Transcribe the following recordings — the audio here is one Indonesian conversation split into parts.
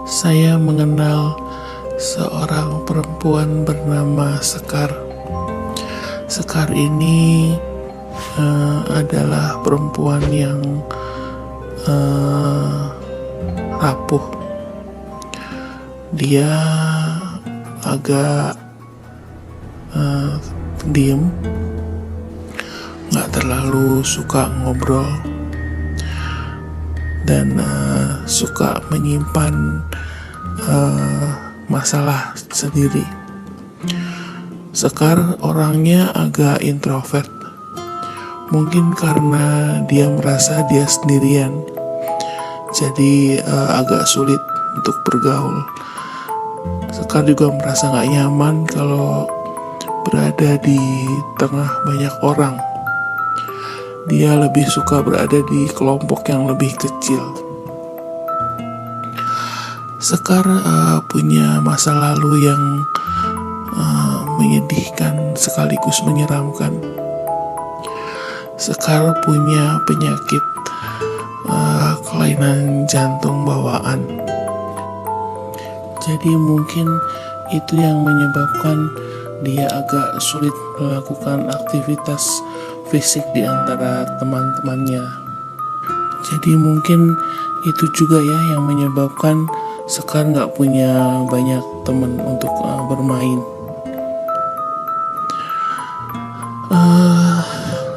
Saya mengenal seorang perempuan bernama Sekar. Sekar ini adalah perempuan yang rapuh. Dia agak diem, nggak terlalu suka ngobrol, dan suka menyimpan masalah sendiri. Sekar orangnya agak introvert. Mungkin karena dia merasa dia sendirian, jadi agak sulit untuk bergaul. Sekar juga merasa gak nyaman kalau berada di tengah banyak orang. Dia lebih suka berada di kelompok yang lebih kecil. Sekar punya masa lalu yang menyedihkan sekaligus menyeramkan. Sekar punya penyakit kelainan jantung bawaan. Jadi mungkin itu yang menyebabkan dia agak sulit melakukan aktivitas fisik di antara teman-temannya. Jadi mungkin itu juga ya yang menyebabkan Sekar nggak punya banyak teman untuk bermain.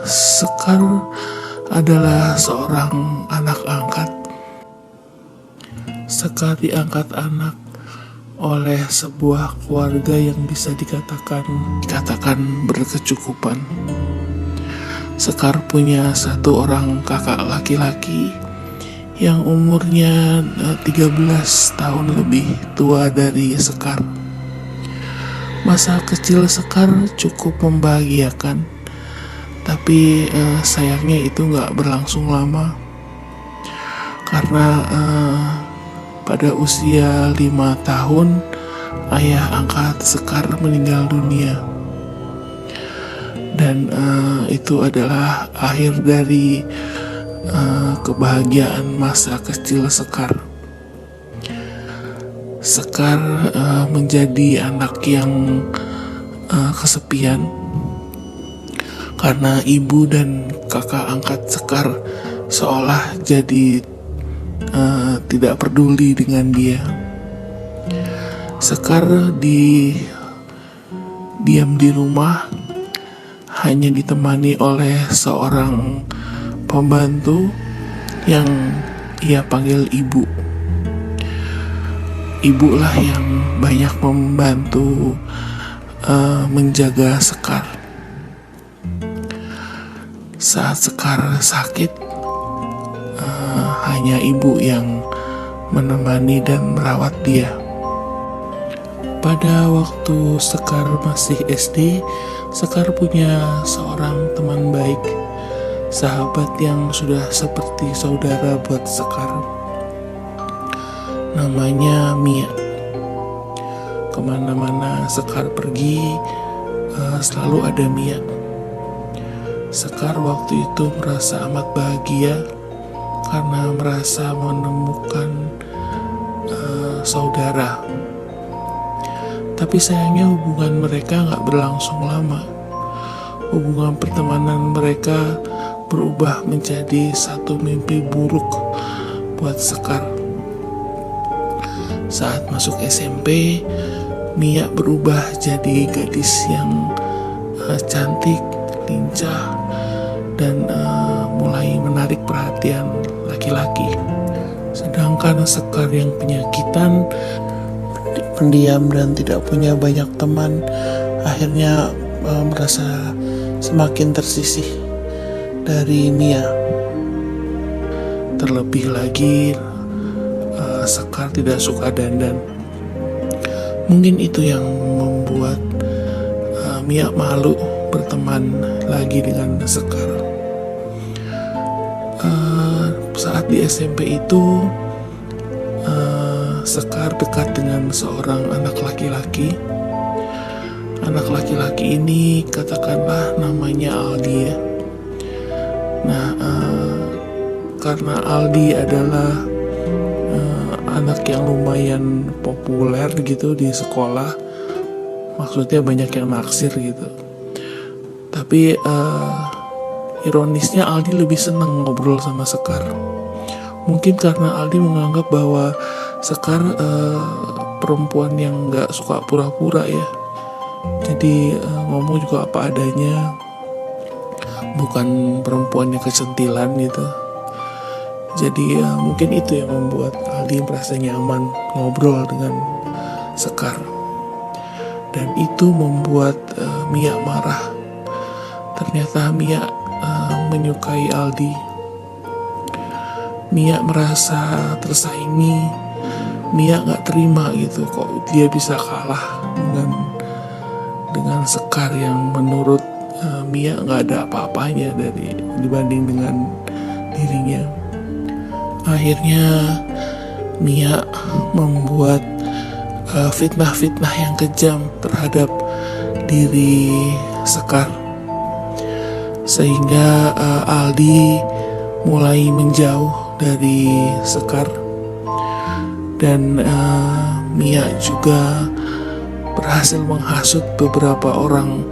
Sekar adalah seorang anak angkat. Sekar diangkat anak oleh sebuah keluarga yang bisa dikatakan berkecukupan. Sekar punya satu orang kakak laki-laki yang umurnya 13 tahun lebih tua dari Sekar. Masa kecil Sekar cukup membahagiakan, tapi sayangnya itu gak berlangsung lama. Karena pada usia 5 tahun, ayah angkat Sekar meninggal dunia. Dan itu adalah akhir dari kebahagiaan masa kecil Sekar. Sekar menjadi anak yang kesepian karena ibu dan kakak angkat Sekar seolah jadi tidak peduli dengan dia. Sekar diam di rumah, hanya ditemani oleh seorang pembantu yang ia panggil ibu. Ibulah yang banyak membantu menjaga Sekar. Saat Sekar sakit, hanya ibu yang menemani dan merawat dia. Pada waktu Sekar masih SD, Sekar punya seorang teman baik, sahabat yang sudah seperti saudara buat Sekar. Namanya Mia. Kemana-mana Sekar pergi, selalu ada Mia. Sekar waktu itu merasa amat bahagia karena merasa menemukan saudara. Tapi sayangnya hubungan mereka gak berlangsung lama. Hubungan pertemanan mereka berubah menjadi satu mimpi buruk buat Sekar. Saat masuk SMP, Mia berubah jadi gadis yang cantik, lincah, dan mulai menarik perhatian laki-laki. Sedangkan Sekar yang penyakitan, pendiam dan tidak punya banyak teman, akhirnya merasa semakin tersisih dari Mia. Terlebih lagi Sekar tidak suka dandan. Mungkin itu yang membuat Mia malu berteman lagi dengan Sekar. Saat di SMP itu Sekar dekat dengan seorang anak laki-laki. Anak laki-laki ini katakanlah namanya Aldi ya. Nah, karena Aldi adalah anak yang lumayan populer gitu di sekolah, maksudnya banyak yang naksir gitu. Tapi ironisnya Aldi lebih senang ngobrol sama Sekar. Mungkin karena Aldi menganggap bahwa Sekar perempuan yang gak suka pura-pura ya. Jadi ngomong juga apa adanya, bukan perempuan yang kecentilan gitu. Jadi mungkin itu yang membuat Aldi merasa nyaman ngobrol dengan Sekar. Dan itu membuat Mia marah. Ternyata Mia menyukai Aldi. Mia merasa tersaingi. Mia gak terima gitu, kok dia bisa kalah dengan Sekar yang menurut Mia gak ada apa-apanya dibanding dengan dirinya. Akhirnya Mia membuat fitnah-fitnah yang kejam terhadap diri Sekar, sehingga Aldi mulai menjauh dari Sekar. Dan Mia juga berhasil menghasut beberapa orang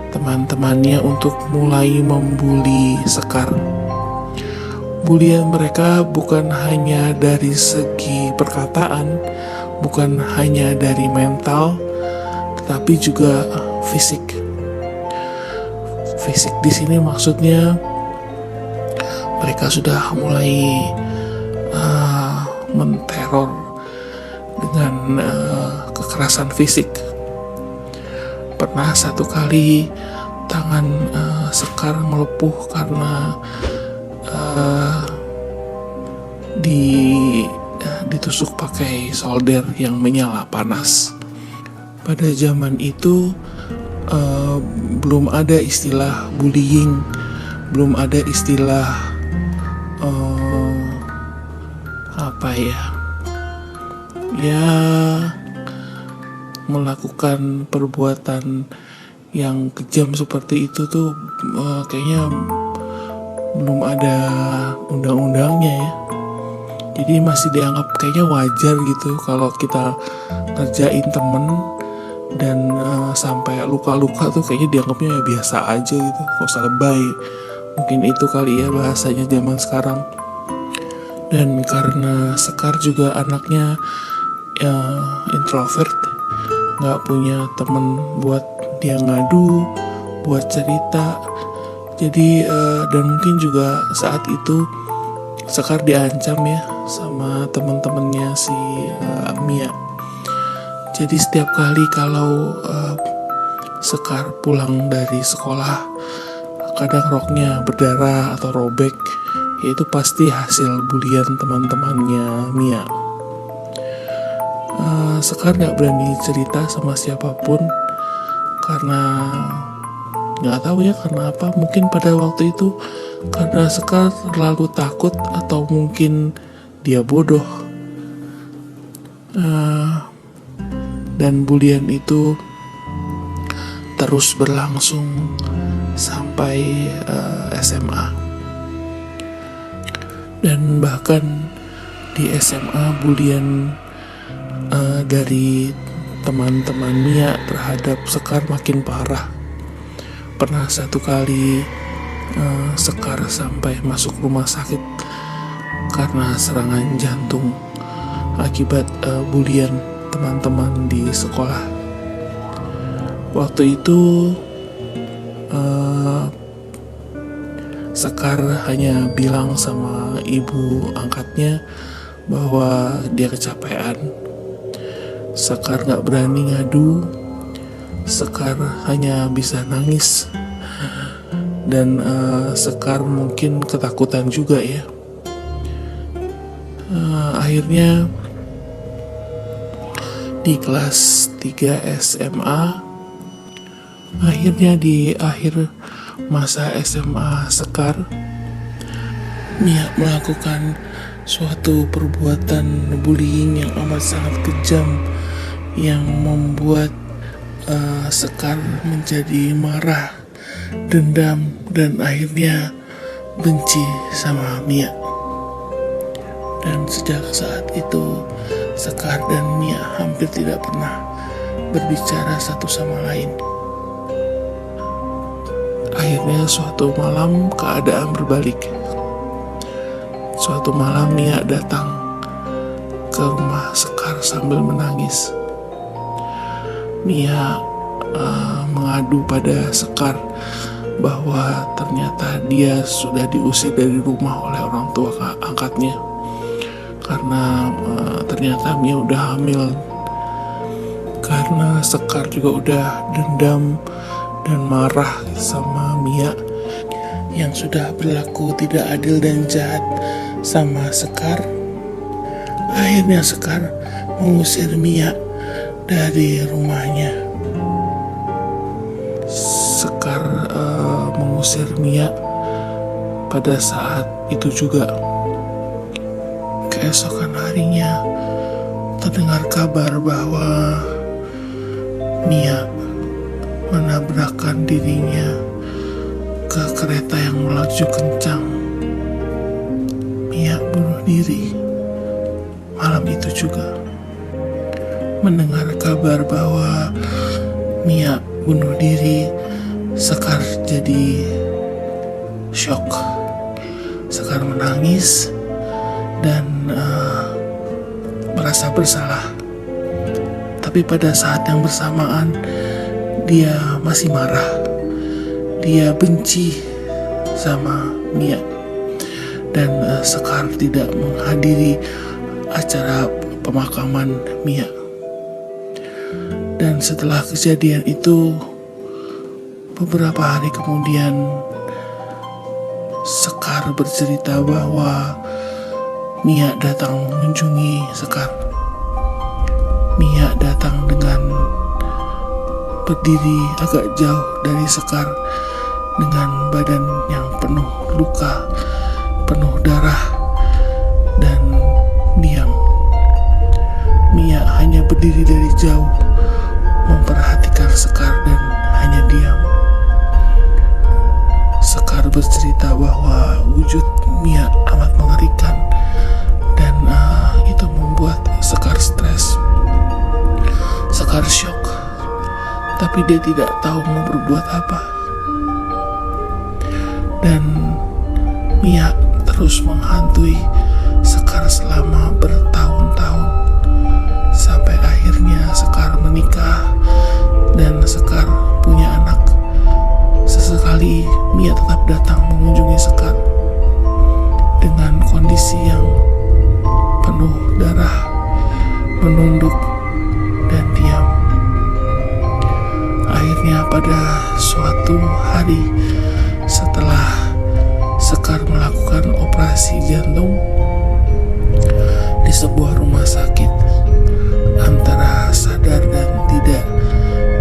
teman-temannya untuk mulai membuli Sekar. Bulian mereka bukan hanya dari segi perkataan, bukan hanya dari mental, tetapi juga fisik. Fisik di sini maksudnya mereka sudah mulai menteror dengan kekerasan fisik. Pernah satu kali tangan Sekar melepuh karena ditusuk pakai solder yang menyala panas. Pada zaman itu belum ada istilah bullying, belum ada istilah melakukan perbuatan yang kejam seperti itu tuh kayaknya belum ada undang-undangnya ya. Jadi masih dianggap kayaknya wajar gitu kalau kita ngerjain temen dan sampai luka-luka tuh kayaknya dianggapnya biasa aja gitu, kok usah lebay. Mungkin itu kali ya bahasanya zaman sekarang. Dan karena Sekar juga anaknya introvert, gak punya temen buat dia ngadu, buat cerita. Jadi dan mungkin juga saat itu Sekar diancam ya sama teman-temannya si Mia. Jadi setiap kali kalau Sekar pulang dari sekolah, kadang roknya berdarah atau robek, yaitu pasti hasil bulian teman-temannya Mia. Sekar gak berani cerita sama siapapun karena gak tahu ya karena apa. Mungkin pada waktu itu karena Sekar terlalu takut atau mungkin dia bodoh. Dan bulian itu terus berlangsung sampai SMA. Dan bahkan di SMA bulian dari teman-teman Mia terhadap Sekar makin parah. Pernah satu kali Sekar sampai masuk rumah sakit karena serangan jantung akibat bulian teman-teman di sekolah. Waktu itu Sekar hanya bilang sama ibu angkatnya bahwa dia kecapean. Sekar gak berani ngadu. Sekar hanya bisa nangis. Dan Sekar mungkin ketakutan juga ya. Akhirnya di kelas 3 SMA, akhirnya di akhir masa SMA Sekar, Mia melakukan suatu perbuatan bullying yang amat sangat kejam yang membuat Sekar menjadi marah, dendam, dan akhirnya benci sama Mia. Dan sejak saat itu Sekar dan Mia hampir tidak pernah berbicara satu sama lain. Akhirnya suatu malam keadaan berbalik. Suatu malam Mia datang ke rumah Sekar sambil menangis. Mia mengadu pada Sekar bahwa ternyata dia sudah diusir dari rumah oleh orang tua angkatnya karena ternyata Mia udah hamil. Karena Sekar juga udah dendam dan marah sama Mia yang sudah berlaku tidak adil dan jahat sama Sekar. Akhirnya Sekar mengusir Mia dari rumahnya. Sekar mengusir Mia pada saat itu juga. Keesokan harinya terdengar kabar bahwa Mia menabrakkan dirinya ke kereta yang melaju kencang. Mia bunuh diri malam itu juga. Mendengar kabar bahwa Mia bunuh diri, Sekar jadi shock. Sekar menangis dan merasa bersalah. Tapi pada saat yang bersamaan dia masih marah. Dia benci sama Mia. Dan Sekar tidak menghadiri acara pemakaman Mia. Dan setelah kejadian itu, beberapa hari kemudian Sekar bercerita bahwa Mia datang mengunjungi Sekar. Mia datang dengan berdiri agak jauh dari Sekar dengan badan yang penuh luka, penuh darah, dan diam. Mia hanya berdiri dari jauh memperhatikan Sekar dan hanya diam. Sekar bercerita bahwa wujud Mia amat mengerikan dan itu membuat Sekar stres. Sekar shock, tapi dia tidak tahu mau berbuat apa. Dan Mia terus menghantui Sekar selama bertahun-tahun sampai akhirnya Sekar menikah dan Sekar punya anak. Sesekali Mia tetap datang mengunjungi Sekar dengan kondisi yang penuh darah, menunduk dan diam. Akhirnya pada suatu hari setelah Sekar melakukan operasi jantung di sebuah rumah sakit, antara sadar dan tidak,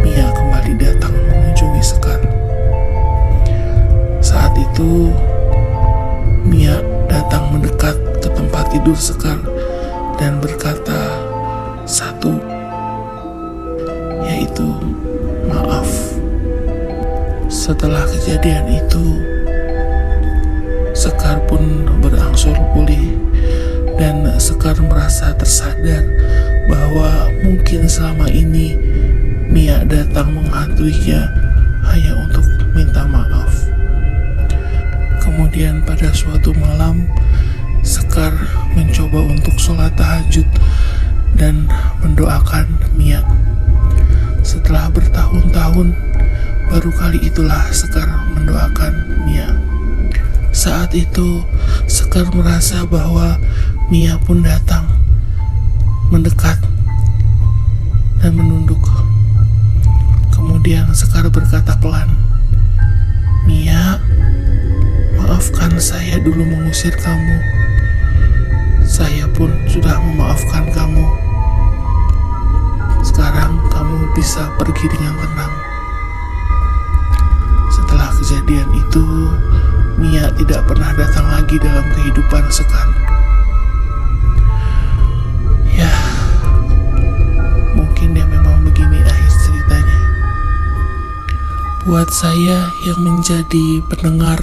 Mia kembali datang mengunjungi Sekar. Saat itu Mia datang mendekat ke tempat tidur Sekar dan berkata satu, yaitu maaf. Setelah kejadian itu, Sekar pun berangsur pulih dan Sekar merasa tersadar bahwa mungkin selama ini Mia datang menghantuinya hanya untuk minta maaf. Kemudian pada suatu malam, Sekar mencoba untuk sholat tahajud dan mendoakan Mia. Setelah bertahun-tahun, baru kali itulah Sekar mendoakan Mia. Saat itu, Sekar merasa bahwa Mia pun datang, mendekat, dan menunduk. Kemudian Sekar berkata pelan, "Mia, maafkan saya dulu mengusir kamu. Saya pun sudah memaafkan kamu. Sekarang kamu bisa pergi dengan tenang." Setelah kejadian itu, Mia tidak pernah datang lagi dalam kehidupan Sekar. Ya, mungkin dia memang begini akhir ceritanya. Buat saya yang menjadi pendengar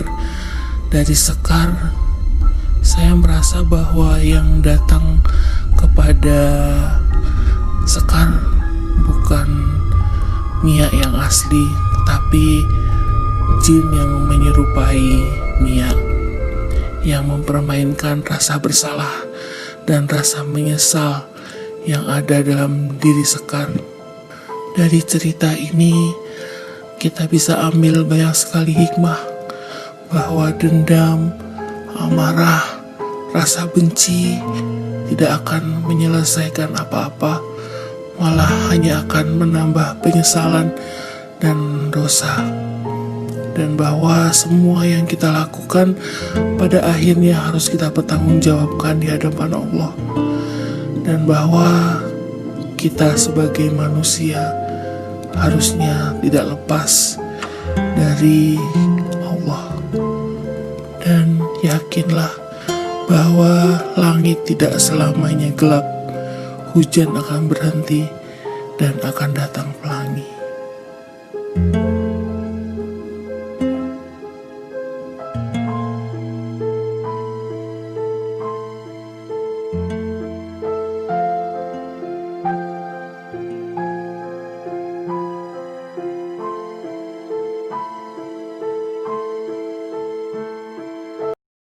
dari Sekar, saya merasa bahwa yang datang kepada Sekar bukan Mia yang asli, tetapi jin yang menyerupai Mia, yang mempermainkan rasa bersalah dan rasa menyesal yang ada dalam diri Sekar. Dari cerita ini kita bisa ambil banyak sekali hikmah bahwa dendam, amarah, rasa benci tidak akan menyelesaikan apa-apa, malah hanya akan menambah penyesalan dan dosa. Dan bahwa semua yang kita lakukan pada akhirnya harus kita pertanggungjawabkan di hadapan Allah. Dan bahwa kita sebagai manusia harusnya tidak lepas dari Allah. Dan yakinlah bahwa langit tidak selamanya gelap, hujan akan berhenti dan akan datang pelangi.